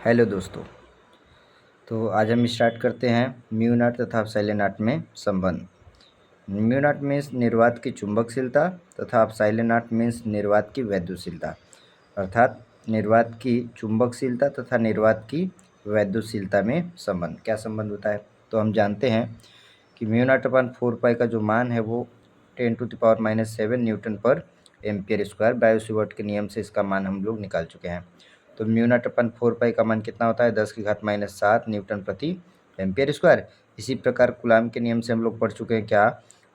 Hello दोस्तों। तो आज हम स्टार्ट करते हैं म्यू नॉट तथा एप्सिलॉन नॉट में संबंध। म्यू नॉट मीन्स निर्वात की चुंबकशीलता तथा एप्सिलॉन नॉट मीन्स निर्वात की वैद्युतशीलता, अर्थात निर्वात की चुंबकशीलता तथा निर्वात की वैद्युतशीलता में संबंध। क्या संबंध होता है? तो हम जानते हैं कि म्यू नॉट अपन 4 पाई का जो मान है वो 10⁻⁻7 न्यूटन पर एम्पियर स्क्वायर बायो-सेवर्ट के नियम से इसका मान हम लोग निकाल चुके हैं। तो म्यू नॉट अपन 4 पाई का मान कितना होता है? 10⁻⁻7 न्यूटन प्रति एम्पियर स्क्वायर। इसी प्रकार कूलाम के नियम से हम लोग पढ़ चुके हैं क्या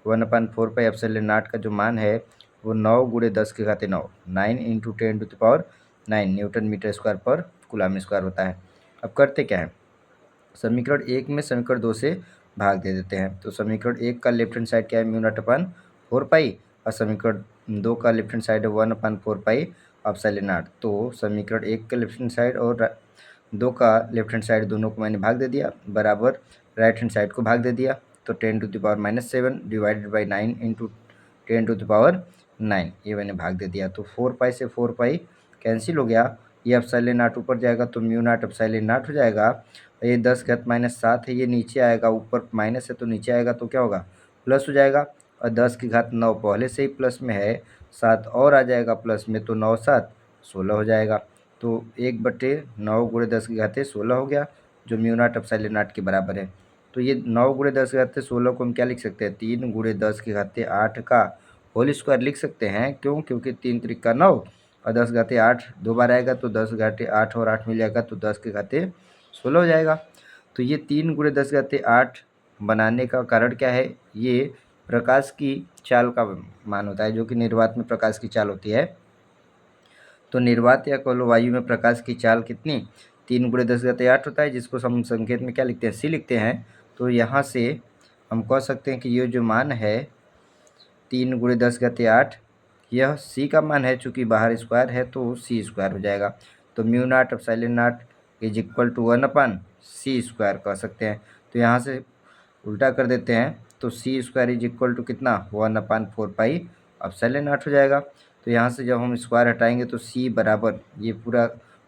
1/4 पाई एप्सिलॉन नॉट का जो मान है वो 9 × 10⁻9 9 × 10⁻9 न्यूटन मीटर स्क्वायर पर कूलाम स्क्वायर होता है। अब करते क्या है, समीकरण 1 में समीकरण 2 से भाग दे देते हैं। तो समीकरण 1 का लेफ्ट हैंड साइड क्या है? म्यू नॉट अपन 4 पाई, और समीकरण 2 का लेफ्ट हैंड साइड है 1/4 पाई एप्सिलॉन नॉट। तो समीकरण 1 का लेफ्ट हैंड साइड और 2 का लेफ्ट हैंड साइड दोनों को मैंने भाग दे दिया, बराबर राइट हैंड साइड को भाग दे दिया। तो 10⁻⁻7 डिवाइडेड बाई 9 इंटू 10⁻9 ये मैंने भाग दे दिया। तो 4 पाई से 4 पाई कैंसिल हो गया, ये एप्सिलॉन नॉट ऊपर जाएगा तो म्यू नॉट एप्सिलॉन नॉट हो जाएगा। ये 10⁻⁻7 है, ये नीचे आएगा, ऊपर माइनस है तो नीचे आएगा तो क्या होगा? प्लस हो जाएगा। और 10⁻9 पहले से ही प्लस में है, 7 और आ जाएगा प्लस में, तो 9 7 16 हो जाएगा। तो 1/9 × 10⁻16 हो गया, जो म्यू नॉट एप्सिलॉन नॉट के बराबर है। तो ये 9 × 10⁻16 को हम क्या लिख सकते हैं? 3 × 10⁸ का होल स्क्वायर लिख सकते हैं। क्यों? क्योंकि 3 × 3 = 9 और 10⁸ 2 बार आएगा तो 10⁸8 और 8 मिल जाएगा तो 10⁻16 हो जाएगा। तो ये 3 × 10⁸ बनाने का कारण क्या है? ये प्रकाश की चाल का मान होता है, जो कि निर्वात में प्रकाश की चाल होती है। तो निर्वात या कह लो वायु में प्रकाश की चाल कितनी? 3 × 10⁸ होता है, जिसको हम संकेत में क्या लिखते हैं? सी लिखते हैं। तो यहाँ से हम कह सकते हैं कि ये जो मान है 3 × 10⁸, यह सी का मान है। चूँकि बाहर स्क्वायर है तो सी स्क्वायर हो जाएगा। तो mu not epsilon not = 1/c² कह सकते हैं। तो यहाँ से उल्टा कर देते हैं तो c² = कितना? 1/4 पाई एप्सिलॉन नॉट हो जाएगा। तो यहाँ से जब हम स्क्वायर हटाएंगे तो c बराबर ये पूरा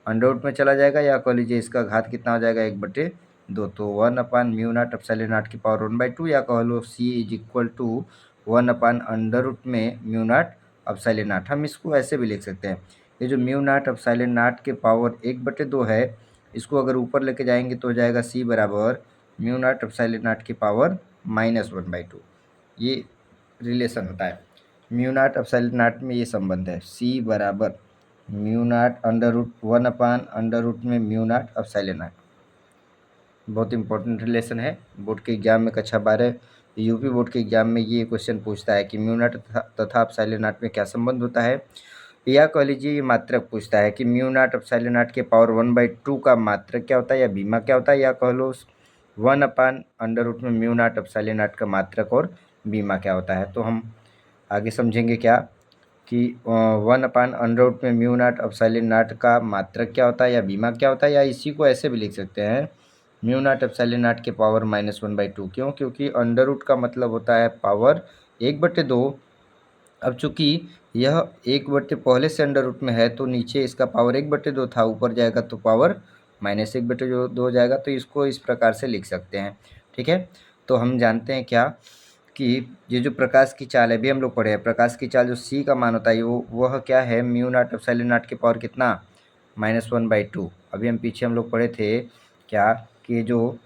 अंडर में चला जाएगा, या कह लीजिए इसका घात कितना हो जाएगा? 1/2। तो 1/म्यू नॉट एप्सिलॉन नॉट की पावर 1/2, या कह लो c = 1/√में म्यू नॉट एप्सिलॉन नॉट। हम इसको ऐसे भी लिख सकते हैं, ये जो म्यू नॉट एप्सिलॉन नॉट के पावर 1/2 है, इसको अगर ऊपर लेके जाएंगे तो हो जाएगा c बराबर म्यू नॉट एप्सिलॉन नॉट की पावर -1/2। ये रिलेशन होता है म्यू नॉट एप्सिलॉन नॉट में, ये संबंध है c बराबर म्यू नॉट √1/√में म्यू नॉट एप्सिलॉन नॉट। बहुत इंपॉर्टेंट रिलेशन है। बोर्ड के एग्जाम में कक्षा 12 यूपी बोर्ड के एग्जाम में ये क्वेश्चन पूछता है कि म्यू नॉट तथा एप्सिलॉन नॉट में क्या संबंध होता है, या कह लीजिए ये मात्रक पूछता है कि म्यू नॉट एप्सिलॉन नॉट के पावर 1/2 का मात्रक क्या होता है, या बीमा क्या होता है, या कह लो 1/√में म्यू नॉट एप्सिलॉन नॉट का मात्रक और बीमा क्या होता है। तो हम आगे समझेंगे क्या कि 1/√में म्यू नॉट एप्सिलॉन नॉट का मात्रक क्या होता है या बीमा क्या होता है, या इसी को ऐसे भी लिख सकते हैं म्यू नॉट एप्सिलॉन नॉट के पावर -1/2। क्यों? क्योंकि अंडर रूट का मतलब होता है पावर 1/2। अब चूंकि यह 1/, पहले से अंडर रूट में है तो नीचे इसका पावर 1/2 था, ऊपर जाएगा तो पावर -1/2 हो जाएगा। तो इसको इस प्रकार से लिख सकते हैं। ठीक है, तो हम जानते हैं क्या कि ये जो प्रकाश की चाल है, अभी हम लोग पढ़े हैं, प्रकाश की चाल जो c का मान होता है वह क्या है? म्यू नॉट एप्सिलॉन नॉट के पावर कितना? -1/2। अभी हम पीछे हम लोग पढ़े थे क्या कि जो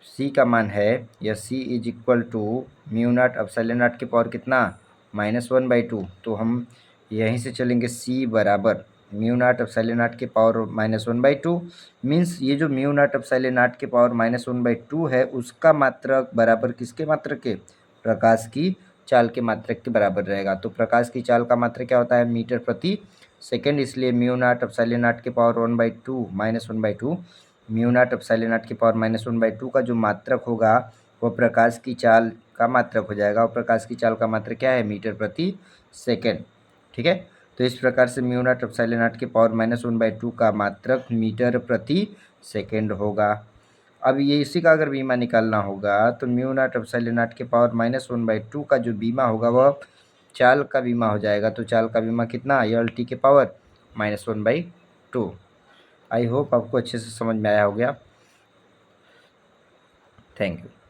c का मान है, यह c = mu not epsilon not के पावर कितना? -1/2। तो हम यहीं से चलेंगे, c बराबर म्यू नॉट एप्सिलॉन नॉट के पावर -1/2 मीन्स ये जो म्यू नॉट एप्सिलॉन नॉट के पावर -1/2 है, उसका मात्रक बराबर किसके मात्रक के? प्रकाश की चाल के मात्रक के बराबर रहेगा। तो प्रकाश की चाल का मात्रक क्या होता है? मीटर प्रति सेकेंड। इसलिए म्यू नॉट एप्सिलॉन नॉट के power 1/2 -1/2 mu not epsilon not के पावर -1/2 का जो मात्रक होगा वह प्रकाश की चाल का मात्रक हो जाएगा। और प्रकाश की चाल का मात्रक क्या है? मीटर प्रति सेकेंड। ठीक है, तो इस प्रकार से म्यू नॉट एप्सिलॉन नॉट के पावर -1/2 का मात्रक मीटर प्रति सेकेंड होगा। अब ये इसी का अगर बीमा निकालना होगा तो म्यू नॉट एप्सिलॉन नॉट के पावर -1/2 का जो बीमा होगा वह चाल का बीमा हो जाएगा। तो चाल का बीमा कितना? L t के पावर -1/2। आई होप आपको अच्छे से समझ में आया हो गया। Thank you.